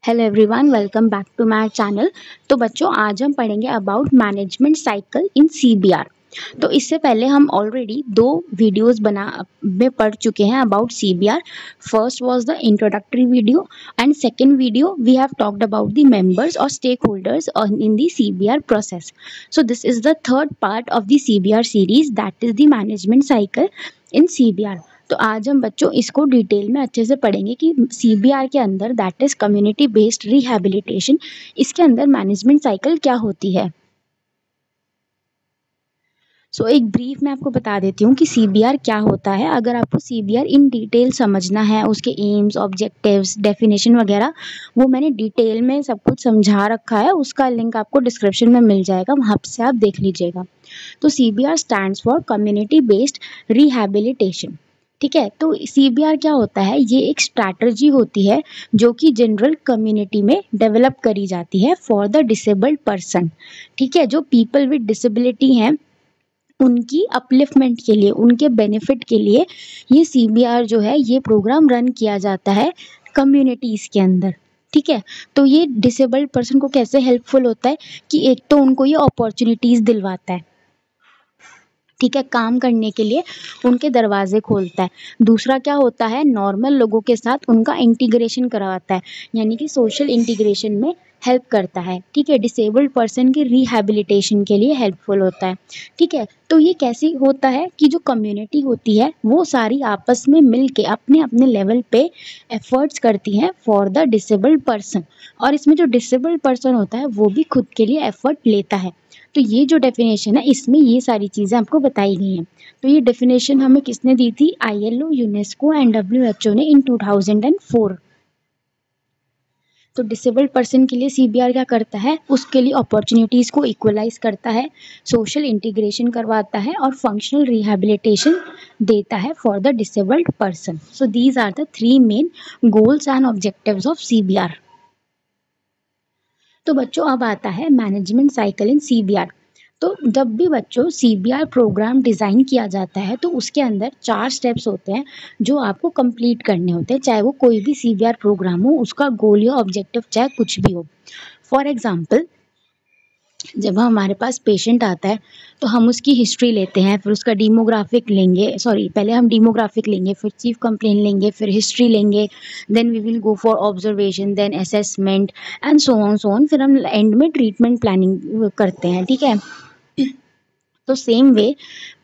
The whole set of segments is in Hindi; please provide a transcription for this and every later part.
Hello everyone, welcome back to my channel. तो बच्चों, आज हम पढ़ेंगे about management cycle in CBR. तो इससे पहले हम ऑलरेडी दो वीडियोस में पढ़ चुके हैं about CBR. First was the introductory video and second video we have talked about the members और stakeholders in the CBR process. So this is the third part of the CBR series, that is the management cycle in CBR. तो आज हम बच्चों इसको डिटेल में अच्छे से पढ़ेंगे कि सीबीआर के अंदर, that is community based rehabilitation, इसके अंदर मैनेजमेंट साइकिल क्या होती है। एक ब्रीफ में आपको बता देती हूँ कि सीबीआर क्या होता है। अगर आपको सीबीआर इन डिटेल समझना है, उसके एम्स, ऑब्जेक्टिव्स, डेफिनेशन वगैरह, वो मैंने डिटेल में सब कुछ समझा रखा है। उसका लिंक आपको डिस्क्रिप्शन में मिल जाएगा, वहाँ से आप देख लीजिएगा। तो CBR stands for community based rehabilitation. ठीक है, तो सीबीआर क्या होता है? ये एक स्ट्रैटेजी होती है जो कि जनरल कम्युनिटी में डेवलप करी जाती है फॉर द डिसेबल्ड पर्सन। ठीक है, जो पीपल विद डिसेबिलिटी हैं उनकी अपलिफ्टमेंट के लिए, उनके बेनिफिट के लिए ये सीबीआर जो है, ये प्रोग्राम रन किया जाता है कम्युनिटीज़ के अंदर। ठीक है, तो ये डिसेबल्ड पर्सन को कैसे हेल्पफुल होता है कि एक तो उनको ये अपॉर्चुनिटीज़ दिलवाता है, ठीक है, काम करने के लिए उनके दरवाजे खोलता है। दूसरा क्या होता है, नॉर्मल लोगों के साथ उनका इंटीग्रेशन करवाता है, यानी कि सोशल इंटीग्रेशन में हेल्प करता है। ठीक है, डिसेबल्ड पर्सन की रिहैबिलिटेशन के लिए हेल्पफुल होता है। ठीक है, तो ये कैसे होता है कि जो कम्युनिटी होती है वो सारी आपस में मिल के अपने अपने लेवल पे एफर्ट्स करती हैं फॉर द डिसेबल्ड पर्सन, और इसमें जो डिसेबल्ड पर्सन होता है वो भी खुद के लिए एफर्ट लेता है। तो ये जो डेफिनेशन है, इसमें ये सारी चीज़ें आपको बताई गई हैं। तो ये डेफिनेशन हमें किसने दी थी? आईएलओ, यूनेस्को एंड डब्ल्यूएचओ ने इन 2004। तो डिसेबल्ड पर्सन के लिए सीबीआर क्या करता है? उसके लिए अपॉर्चुनिटीज़ को इक्वलाइज करता है, सोशल इंटीग्रेशन करवाता है और फंक्शनल रिहैबिलिटेशन देता है for the disabled person. So these are the three main goals and objectives of CBR. तो बच्चों, अब आता है मैनेजमेंट साइकिल इन सीबीआर। तो जब भी बच्चों सीबीआर प्रोग्राम डिज़ाइन किया जाता है तो उसके अंदर 4 स्टेप्स होते हैं जो आपको कंप्लीट करने होते हैं, चाहे वो कोई भी सीबीआर प्रोग्राम हो, उसका गोल या ऑब्जेक्टिव चाहे कुछ भी हो। फॉर एग्जांपल, जब हमारे पास पेशेंट आता है तो हम उसकी हिस्ट्री लेते हैं, फिर उसका डेमोग्राफिक लेंगे, सॉरी पहले हम डेमोग्राफिक लेंगे, फिर चीफ कंप्लेन लेंगे, फिर हिस्ट्री लेंगे, then we will go for observation, then assessment and so on, फिर हम एंड में ट्रीटमेंट प्लानिंग करते हैं। ठीक है, तो सेम वे,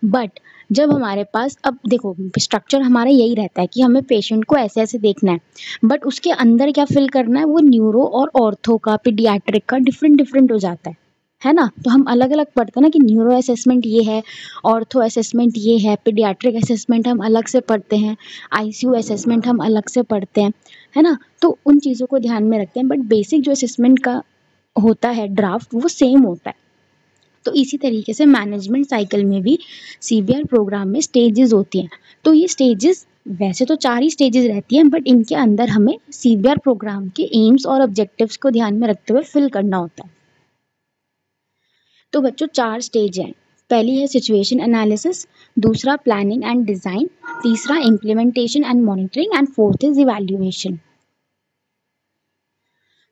बट जब हमारे पास, अब देखो स्ट्रक्चर हमारा यही रहता है कि हमें पेशेंट को ऐसे ऐसे देखना है, बट उसके अंदर क्या फिल करना है, वो न्यूरो और ऑर्थो का, पीडियाट्रिक का डिफरेंट डिफरेंट हो जाता है ना। तो हम अलग अलग पढ़ते हैं ना कि न्यूरो असेसमेंट ये है, ऑर्थो असेसमेंट ये है, पीडियाट्रिक असेसमेंट हम अलग से पढ़ते हैं, आईसीयू असेसमेंट हम अलग से पढ़ते हैं, है ना। तो उन चीज़ों को ध्यान में रखते हैं, बट बेसिक जो असेसमेंट का होता है ड्राफ्ट, वो सेम होता है। तो इसी तरीके से मैनेजमेंट साइकिल में भी सीबीआर प्रोग्राम में स्टेजेस होती हैं। तो ये स्टेजेस, वैसे तो 4 ही स्टेजेस रहती हैं, बट इनके अंदर हमें सीबीआर प्रोग्राम के एम्स और ऑब्जेक्टिव्स को ध्यान में रखते हुए फिल करना होता है। तो बच्चों 4 स्टेज हैं। पहली है सिचुएशन एनालिसिस, दूसरा प्लानिंग एंड डिज़ाइन, तीसरा implementation and monitoring and fourth is evaluation.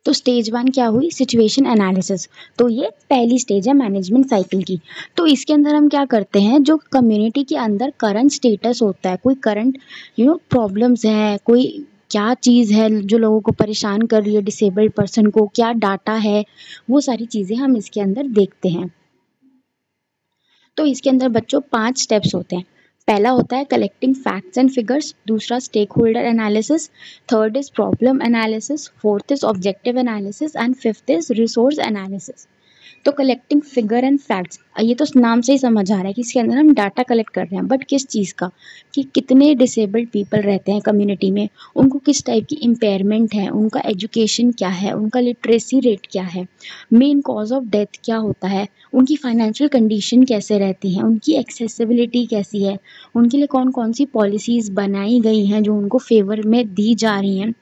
तो स्टेज 1 क्या हुई? Situation analysis. तो ये पहली स्टेज है मैनेजमेंट साइकिल की। तो इसके अंदर हम क्या करते हैं, जो कम्युनिटी के अंदर करंट स्टेटस होता है, कोई करंट प्रॉब्लम्स हैं, कोई क्या चीज़ है जो लोगों को परेशान कर रही है, डिसेबल्ड पर्सन को क्या डाटा है, वो सारी चीज़ें हम इसके अंदर देखते हैं। तो इसके अंदर बच्चों 5 स्टेप्स होते हैं। पहला होता है कलेक्टिंग फैक्ट्स एंड फिगर्स, दूसरा stakeholder analysis, third is problem analysis, fourth is objective analysis and fifth is resource analysis. तो कलेक्टिंग फिगर एंड फैक्ट्स, ये तो नाम से ही समझ आ रहा है कि इसके अंदर हम डाटा कलेक्ट कर रहे हैं, बट किस चीज़ का, कि कितने डिसेबल्ड पीपल रहते हैं कम्युनिटी में, उनको किस टाइप की इम्पेयरमेंट है, उनका एजुकेशन क्या है, उनका लिटरेसी रेट क्या है, मेन कॉज ऑफ डेथ क्या होता है, उनकी फाइनेंशियल कंडीशन कैसे रहती है, उनकी एक्सेसिबिलिटी कैसी है, उनके लिए कौन कौन सी पॉलिसीज़ बनाई गई हैं जो उनको फेवर में दी जा रही हैं,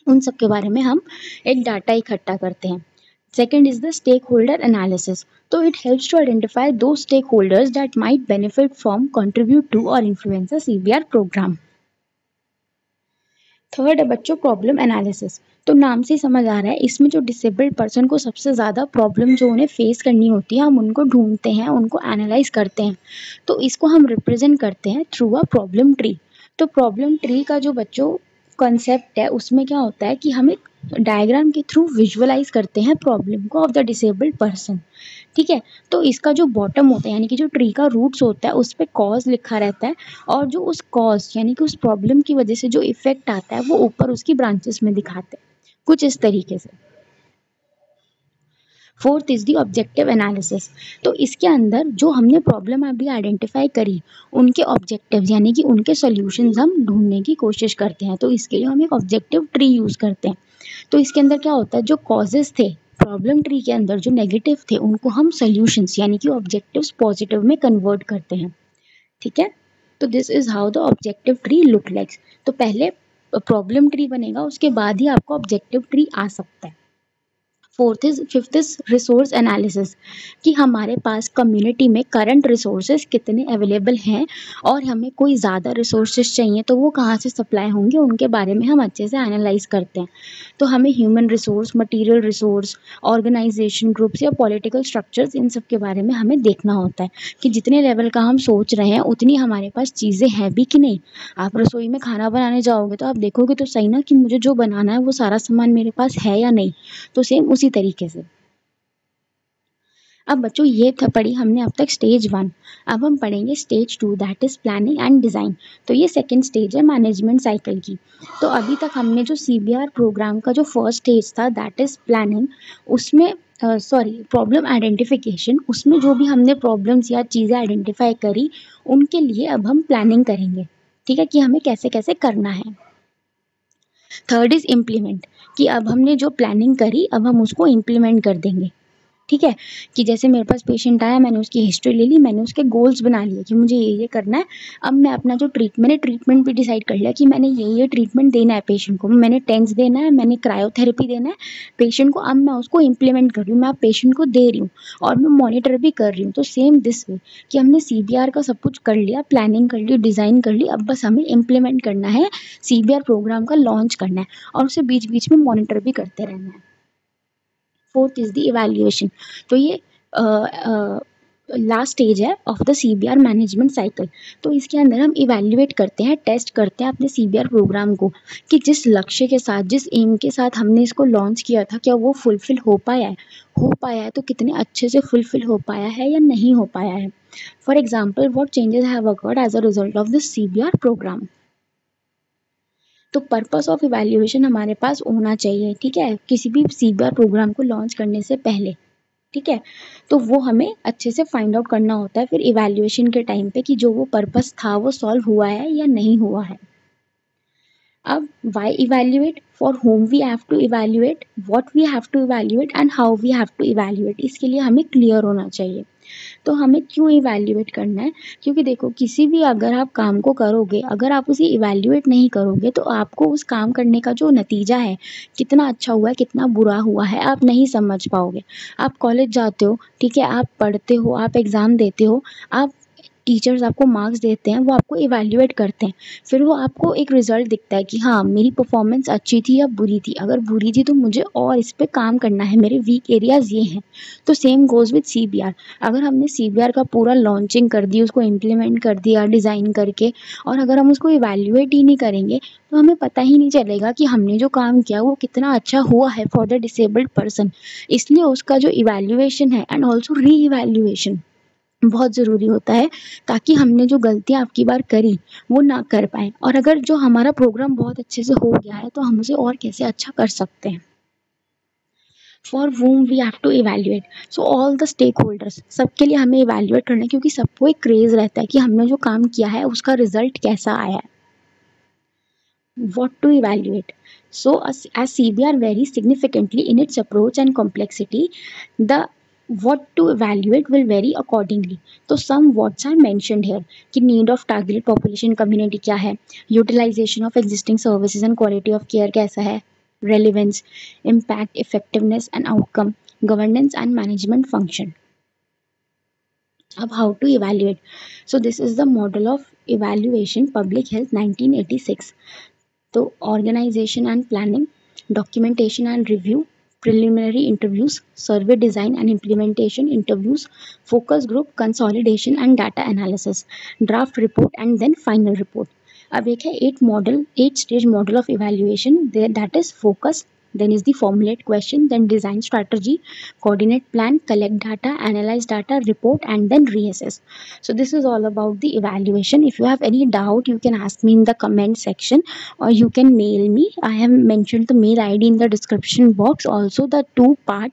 उन सब के बारे में हम एक डाटा इकट्ठा करते हैं। Second is the stakeholder analysis. So it helps to identify those stakeholders that might benefit from, contribute to or influence a CBR program. Third है बच्चों प्रॉब्लम एनालिसिस। तो नाम से ही समझ आ रहा है इसमें जो डिसेबल्ड पर्सन को सबसे ज़्यादा प्रॉब्लम जो उन्हें फेस करनी होती है हम उनको ढूंढते हैं, उनको एनालाइज करते हैं। तो इसको हम रिप्रेजेंट करते हैं थ्रू अ प्रॉब्लम ट्री। तो प्रॉब्लम ट्री का जो बच्चों कॉन्सेप्ट है उसमें क्या होता है कि हम एक डायग्राम के थ्रू विजुअलाइज करते हैं प्रॉब्लम को ऑफ द डिसेबल्ड पर्सन। ठीक है। तो इसका जो बॉटम होता है यानी कि जो ट्री का रूट्स होता है उस पे कॉज लिखा रहता है, और जो उस कॉज यानी कि उस प्रॉब्लम की वजह से जो इफेक्ट आता है वो ऊपर उसकी ब्रांचेस में दिखाते हैं, कुछ इस तरीके से। Fourth is the objective analysis. तो इसके अंदर जो हमने प्रॉब्लम अभी आइडेंटिफाई करी उनके ऑब्जेक्टिव यानी कि उनके सॉल्यूशंस हम ढूंढने की कोशिश करते हैं। तो इसके लिए हम एक ऑब्जेक्टिव ट्री यूज करते हैं। तो इसके अंदर क्या होता है जो कॉजेस थे प्रॉब्लम ट्री के अंदर जो नेगेटिव थे उनको हम सॉल्यूशंस यानी कि ऑब्जेक्टिव्स पॉजिटिव में कन्वर्ट करते हैं। ठीक है। तो this is how the objective tree look like. तो पहले प्रॉब्लम ट्री बनेगा उसके बाद ही आपको ऑब्जेक्टिव ट्री आ सकता है। फिफ्थ इज रिसोर्स एनालिसिस कि हमारे पास कम्युनिटी में करंट रिसोर्सेज कितने अवेलेबल हैं और हमें कोई ज़्यादा रिसोर्सेज चाहिए तो वो कहाँ से सप्लाई होंगे उनके बारे में हम अच्छे से एनालाइज करते हैं। तो हमें human resource, material resource, organisation groups या पॉलिटिकल स्ट्रक्चर्स इन सब के बारे में हमें देखना होता है कि जितने लेवल का हम सोच रहे हैं उतनी हमारे पास चीज़ें हैं भी कि नहीं। आप रसोई में खाना बनाने जाओगे तो आप देखोगे तो सही ना कि मुझे जो बनाना है वो सारा सामान मेरे पास है या नहीं। तो सेम उसी तरीके से। अब बच्चों ये था पढ़ी हमने अब तक स्टेज 1। अब हम पढ़ेंगे stage 2 that is planning and design. तो ये सेकंड स्टेज है मैनेजमेंट साइकिल की। तो अभी तक हमने जो सीबीआर प्रोग्राम का जो फर्स्ट स्टेज था दैट इज प्लानिंग, उसमें प्रॉब्लम आइडेंटिफिकेशन, उसमें जो भी हमने प्रॉब्लम्स या चीज़ें आइडेंटिफाई करी उनके लिए अब हम प्लानिंग करेंगे। ठीक है कि हमें कैसे कैसे करना है। थर्ड इज इम्प्लीमेंट कि अब हमने जो प्लानिंग करी अब हम उसको इम्प्लीमेंट कर देंगे। ठीक है कि जैसे मेरे पास पेशेंट आया, मैंने उसकी हिस्ट्री ले ली, मैंने उसके गोल्स बना लिए कि मुझे ये करना है। अब मैं अपना जो मैंने ट्रीटमेंट भी डिसाइड कर लिया कि मैंने ये ट्रीटमेंट देना है पेशेंट को, मैंने टेंस देना है, मैंने क्रायोथेरेपी देना है पेशेंट को। अब मैं उसको इम्प्लीमेंट कर रही हूँ, मैं अब पेशेंट को दे रही हूँ और मैं मॉनिटर भी कर रही हूँ। तो सेम दिस वे कि हमने सीबीआर का सब कुछ कर लिया, प्लानिंग कर ली, डिज़ाइन कर ली, अब बस हमें इम्प्लीमेंट करना है, सीबीआर प्रोग्राम का लॉन्च करना है और उसे बीच बीच में मॉनिटर भी करते रहना है। Fourth is the evaluation. तो ये लास्ट स्टेज है of the CBR management cycle. तो इसके अंदर हम इवैल्यूएट करते हैं, टेस्ट करते हैं अपने सीबीआर प्रोग्राम को कि जिस लक्ष्य के साथ, जिस एम के साथ हमने इसको लॉन्च किया था क्या वो फुलफिल हो पाया है। हो पाया है तो कितने अच्छे से फुलफिल हो पाया है या नहीं हो पाया है। For example what changes have occurred as a result of this CBR programme. तो पर्पस ऑफ इवैल्यूएशन हमारे पास होना चाहिए। ठीक है किसी भी सीबीआर प्रोग्राम को लॉन्च करने से पहले। ठीक है। तो वो हमें अच्छे से फाइंड आउट करना होता है फिर इवैल्यूएशन के टाइम पे कि जो वो पर्पस था वो सॉल्व हुआ है या नहीं हुआ है। अब why evaluate, for whom we have to evaluate, what we have to evaluate and how we have to evaluate, इसके लिए हमें क्लियर होना चाहिए। तो हमें क्यों इवैल्यूएट करना है, क्योंकि देखो किसी भी अगर आप काम को करोगे अगर आप उसे इवैल्यूएट नहीं करोगे तो आपको उस काम करने का जो नतीजा है कितना अच्छा हुआ है कितना बुरा हुआ है आप नहीं समझ पाओगे। आप कॉलेज जाते हो, ठीक है, आप पढ़ते हो, आप एग्ज़ाम देते हो, आप टीचर्स आपको मार्क्स देते हैं, वो आपको इवैल्यूएट करते हैं, फिर वो आपको एक रिजल्ट दिखता है कि हाँ मेरी परफॉर्मेंस अच्छी थी या बुरी थी, अगर बुरी थी तो मुझे और इस पे काम करना है, मेरे वीक एरियाज ये हैं। तो सेम गोज़ विद सीबीआर। अगर हमने सीबीआर का पूरा लॉन्चिंग कर दी, उसको इम्प्लीमेंट कर दिया डिज़ाइन करके, और अगर हम उसको इवैल्यूएट ही नहीं करेंगे तो हमें पता ही नहीं चलेगा कि हमने जो काम किया वो कितना अच्छा हुआ है फॉर द डिसेबल्ड पर्सन। इसलिए उसका जो इवैल्यूएशन है एंड ऑल्सो री इवैल्यूएशन बहुत ज़रूरी होता है, ताकि हमने जो गलतियाँ अब की बार करी वो ना कर पाएँ, और अगर जो हमारा प्रोग्राम बहुत अच्छे से हो गया है तो हम उसे और कैसे अच्छा कर सकते हैं। For whom we have to evaluate, so all the stakeholders, सबके लिए हमें इवैल्यूएट करना है क्योंकि सबको एक क्रेज़ रहता है कि हमने जो काम किया है उसका रिजल्ट कैसा आया है। What to evaluate? So as CBR varies significantly in its approach and complexity, the what to evaluate will vary accordingly. तो some what's are mentioned here कि need of target population community क्या है, utilization of existing services and quality of care कैसा है, relevance, impact, effectiveness and outcome, governance and management function. अब how to evaluate? So this is the model of evaluation public health 1986. So organization and planning, documentation and review, preliminary interviews, survey design and implementation interviews, focus group, consolidation and data analysis, draft report and then final report. अब एक है 8 stage model of evaluation there, that is focus, then is the formulate question, then design strategy, coordinate plan, collect data, analyze data, report and then reassess. So this is all about the evaluation. If you have any doubt, you can ask me in the comment section or you can mail me. I have mentioned the mail ID in the description box. Also, the two part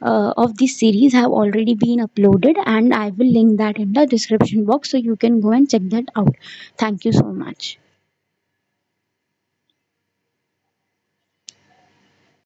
of this series have already been uploaded and I will link that in the description box so you can go and check that out. Thank you so much.